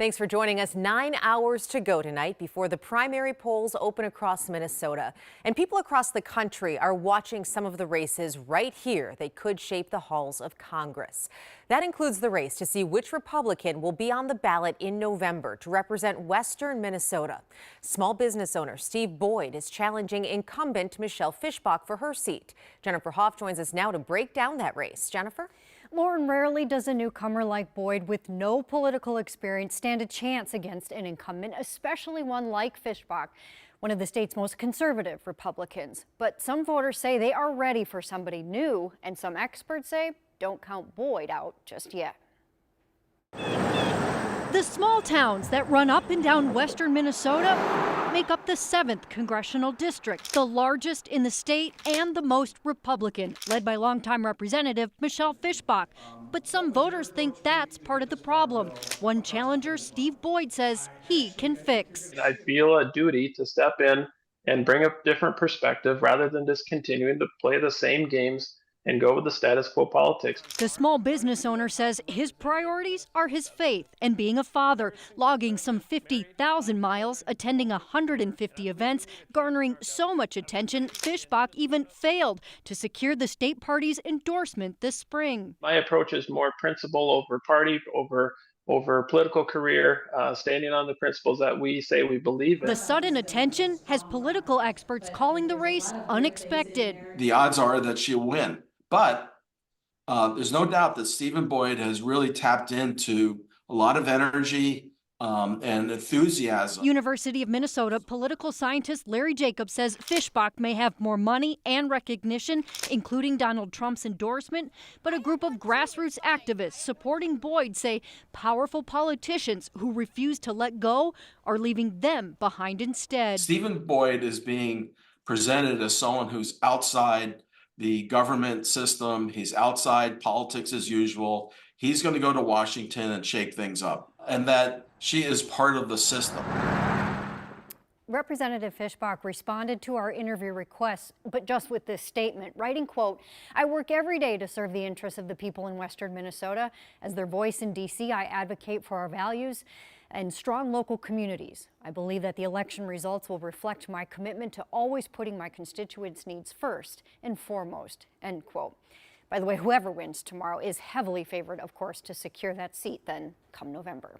Thanks for joining us. 9 hours to go tonight before the primary polls open across Minnesota. And people across the country are watching some of the races right here. They could shape the halls of Congress. That includes the race to see which Republican will be on the ballot in November to represent Western Minnesota. Small business owner Steve Boyd is challenging incumbent Michelle Fischbach for her seat. Jennifer Hoff joins us now to break down that race. Jennifer? Lauren, rarely does a newcomer like Boyd with no political experience stand a chance against an incumbent, especially one like Fischbach, one of the state's most conservative Republicans. But some voters say they are ready for somebody new, and some experts say don't count Boyd out just yet. The small towns that run up and down western Minnesota make up the 7th congressional district, the largest in the state and the most Republican, led by longtime Representative Michelle Fischbach. But some voters think that's part of the problem. One challenger, Steve Boyd, says he can fix. I feel a duty to step in and bring a different perspective rather than just continuing to play the same games and go with the status quo politics. The small business owner says his priorities are his faith and being a father, logging some 50,000 miles, attending 150 events, garnering so much attention, Fischbach even failed to secure the state party's endorsement this spring. My approach is more principle over party, over political career, standing on the principles that we say we believe in. The sudden attention has political experts calling the race unexpected. The odds are that she'll win. But there's no doubt that Stephen Boyd has really tapped into a lot of energy and enthusiasm. University of Minnesota political scientist Larry Jacobs says Fischbach may have more money and recognition, including Donald Trump's endorsement, but a group of grassroots activists supporting Boyd say powerful politicians who refuse to let go are leaving them behind instead. Stephen Boyd is being presented as someone who's outside the government system. He's outside politics as usual. He's going to go to Washington and shake things up, and that she is part of the system. Representative Fischbach responded to our interview requests, but just with this statement, writing, quote, "I work every day to serve the interests of the people in western Minnesota. As their voice in D.C., I advocate for our values and strong local communities. I believe that the election results will reflect my commitment to always putting my constituents' needs first and foremost," end quote. By the way, whoever wins tomorrow is heavily favored, of course, to secure that seat then come November.